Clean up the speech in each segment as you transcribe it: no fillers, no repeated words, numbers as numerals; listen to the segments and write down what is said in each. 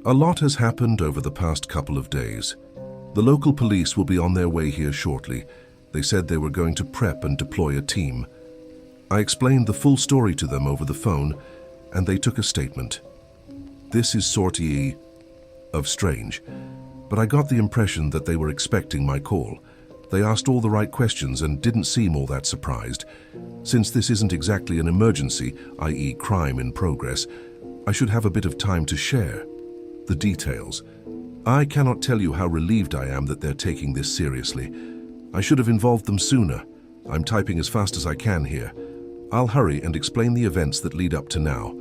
A lot has happened over the past couple of days. The local police will be on their way here shortly. They said they were going to prep and deploy a team. I explained the full story to them over the phone, and they took a statement. This is sort of strange, but I got the impression that they were expecting my call. They asked all the right questions and didn't seem all that surprised. Since this isn't exactly an emergency, i.e. crime in progress, I should have a bit of time to share the details. I cannot tell you how relieved I am that they're taking this seriously. I should have involved them sooner. I'm typing as fast as I can here. I'll hurry and explain the events that lead up to now.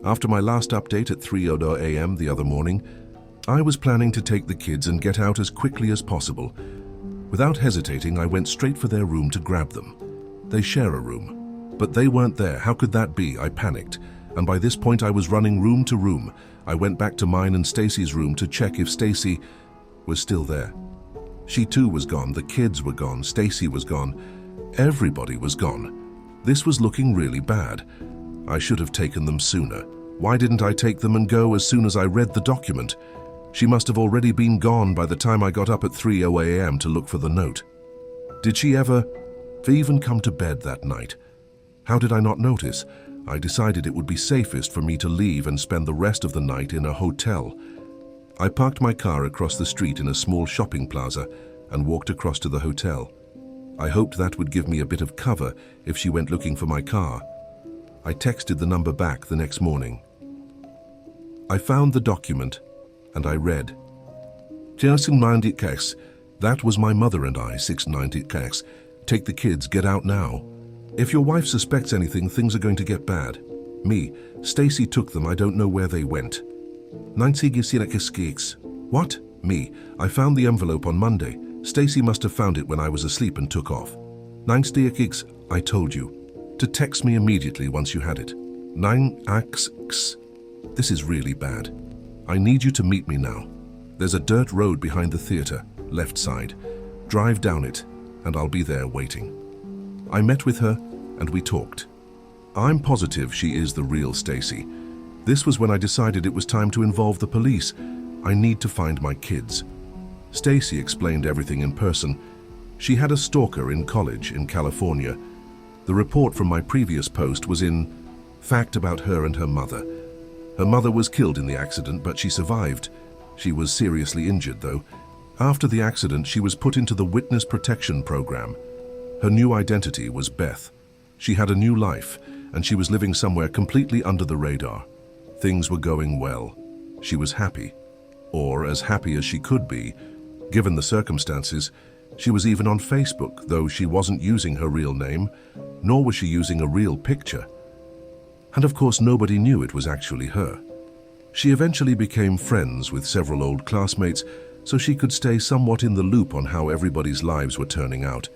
After my last update at 3:00 a.m. the other morning, I was planning to take the kids and get out as quickly as possible. Without hesitating, I went straight for their room to grab them. They share a room, but they weren't there. How could that be? I panicked, and by this point I was running room to room. I went back to mine and Stacy's room to check if Stacy was still there. She too was gone, the kids were gone, Stacy was gone, everybody was gone. This was looking really bad. I should have taken them sooner. Why didn't I take them and go as soon as I read the document? She must have already been gone by the time I got up at 3:00 a.m. to look for the note. Did she ever even come to bed that night? How did I not notice? I decided it would be safest for me to leave and spend the rest of the night in a hotel. I parked my car across the street in a small shopping plaza and walked across to the hotel. I hoped that would give me a bit of cover if she went looking for my car. I texted the number back the next morning. I found the document and I read, 690 Kex. That was my mother and I, 690 Kex. Take the kids, get out now. If your wife suspects anything, things are going to get bad. Me, Stacy took them, I don't know where they went. 90 Kex. What? Me, I found the envelope on Monday. Stacy must have found it when I was asleep and took off. 90 Kex, I told you to text me immediately once you had it. 9x. This is really bad. I need you to meet me now. There's a dirt road behind the theater, left side. Drive down it, and I'll be there waiting. I met with her, and we talked. I'm positive she is the real Stacy. This was when I decided it was time to involve the police. I need to find my kids. Stacy explained everything in person. She had a stalker in college in California. The report from my previous post was in fact about her and her mother. Her mother was killed in the accident, but she survived. She was seriously injured, though. After the accident, she was put into the witness protection program. Her new identity was Beth. She had a new life, and she was living somewhere completely under the radar. Things were going well. She was happy, or as happy as she could be. Given the circumstances, she was even on Facebook, though she wasn't using her real name, nor was she using a real picture. And of course, nobody knew it was actually her. She eventually became friends with several old classmates, so she could stay somewhat in the loop on how everybody's lives were turning out.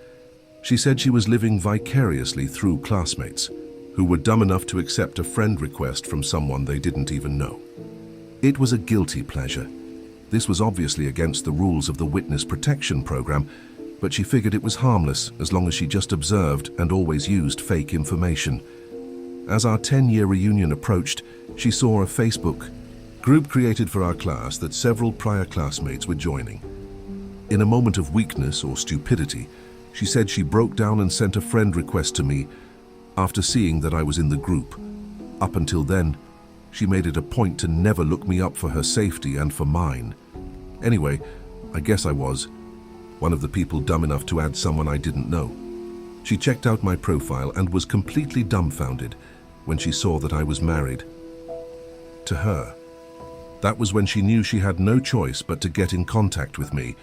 She said she was living vicariously through classmates who were dumb enough to accept a friend request from someone they didn't even know. It was a guilty pleasure. This was obviously against the rules of the witness protection program, but she figured it was harmless as long as she just observed and always used fake information. As our 10-year reunion approached, she saw a Facebook group created for our class that several prior classmates were joining. In a moment of weakness or stupidity, she said she broke down and sent a friend request to me after seeing that I was in the group. Up until then, she made it a point to never look me up for her safety and for mine. Anyway, I guess I was one of the people dumb enough to add someone I didn't know. She checked out my profile and was completely dumbfounded when she saw that I was married to her. That was when she knew she had no choice but to get in contact with me,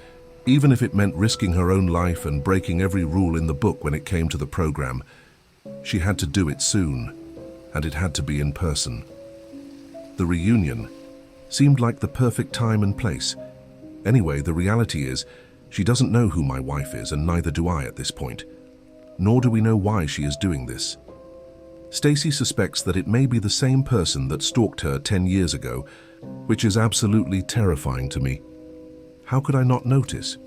even if it meant risking her own life and breaking every rule in the book when it came to the program. She had to do it soon, and it had to be in person. The reunion seemed like the perfect time and place. Anyway, the reality is, she doesn't know who my wife is, and neither do I at this point. Nor do we know why she is doing this. Stacy suspects that it may be the same person that stalked her 10 years ago, which is absolutely terrifying to me. How could I not notice?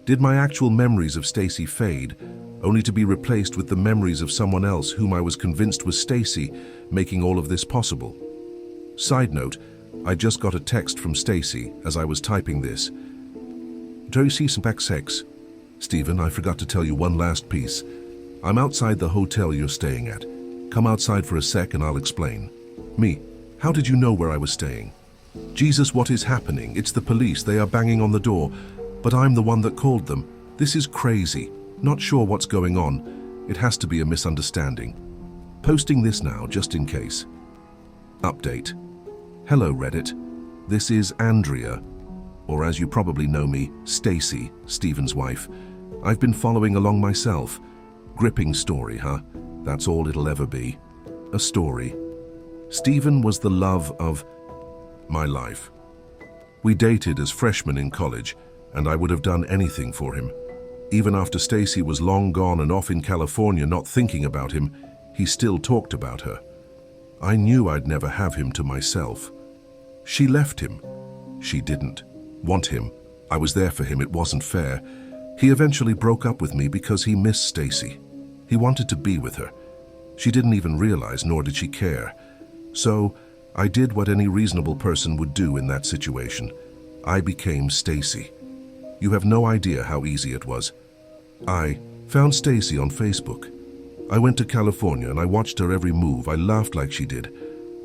Did my actual memories of Stacy fade, only to be replaced with the memories of someone else whom I was convinced was Stacy, making all of this possible? Side note, I just got a text from Stacy as I was typing this. Do you see some back sex? Stephen, I forgot to tell you one last piece. I'm outside the hotel you're staying at. Come outside for a sec and I'll explain. Me, how did you know where I was staying? Jesus, what is happening? It's the police. They are banging on the door. But I'm the one that called them. This is crazy. Not sure what's going on. It has to be a misunderstanding. Posting this now, just in case. Update. Hello, Reddit. This is Andrea, or as you probably know me, Stacy, Stephen's wife. I've been following along myself. Gripping story, huh? That's all it'll ever be. A story. Stephen was the love of my life. We dated as freshmen in college, and I would have done anything for him. Even after Stacy was long gone and off in California not thinking about him, he still talked about her. I knew I'd never have him to myself. She left him. She didn't want him. I was there for him. It wasn't fair. He eventually broke up with me because he missed Stacy. He wanted to be with her. She didn't even realize, nor did she care. So I did what any reasonable person would do in that situation. I became Stacy. You have no idea how easy it was. I found Stacy on Facebook. I went to California and I watched her every move. I laughed like she did.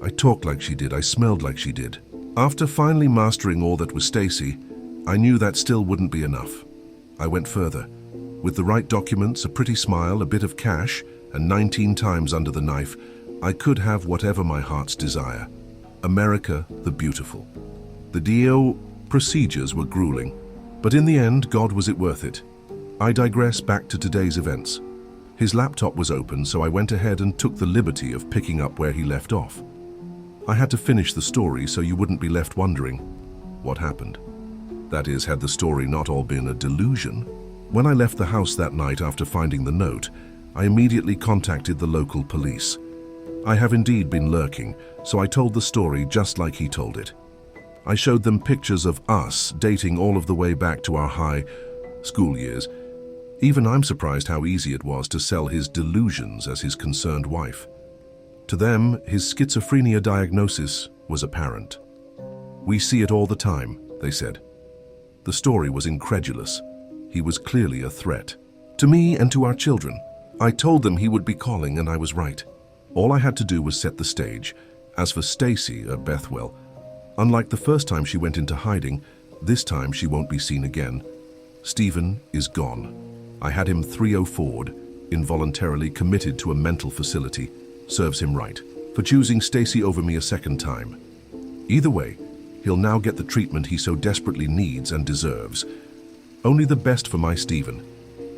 I talked like she did. I smelled like she did. After finally mastering all that was Stacy, I knew that still wouldn't be enough. I went further. With the right documents, a pretty smile, a bit of cash, and 19 times under the knife, I could have whatever my heart's desire. America the beautiful. The DO procedures were grueling, but in the end, God, was it worth it? I digress back to today's events. His laptop was open, so I went ahead and took the liberty of picking up where he left off. I had to finish the story so you wouldn't be left wondering what happened. That is, had the story not all been a delusion. When I left the house that night after finding the note, I immediately contacted the local police. I have indeed been lurking, so I told the story just like he told it. I showed them pictures of us dating all of the way back to our high school years. Even I'm surprised how easy it was to sell his delusions as his concerned wife. To them, his schizophrenia diagnosis was apparent. We see it all the time, they said. The story was incredulous. He was clearly a threat. To me and to our children. I told them he would be calling, and I was right. All I had to do was set the stage. As for Stacy, Bethwell, unlike the first time she went into hiding, this time she won't be seen again. Stephen is gone. I had him 304'd, involuntarily committed to a mental facility. Serves him right for choosing Stacy over me a second time. Either way, he'll now get the treatment he so desperately needs and deserves. Only the best for my Stephen.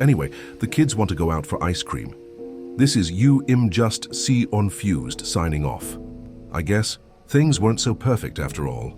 Anyway, the kids want to go out for ice cream. This is you im just see on fused signing off. I guess things weren't so perfect after all.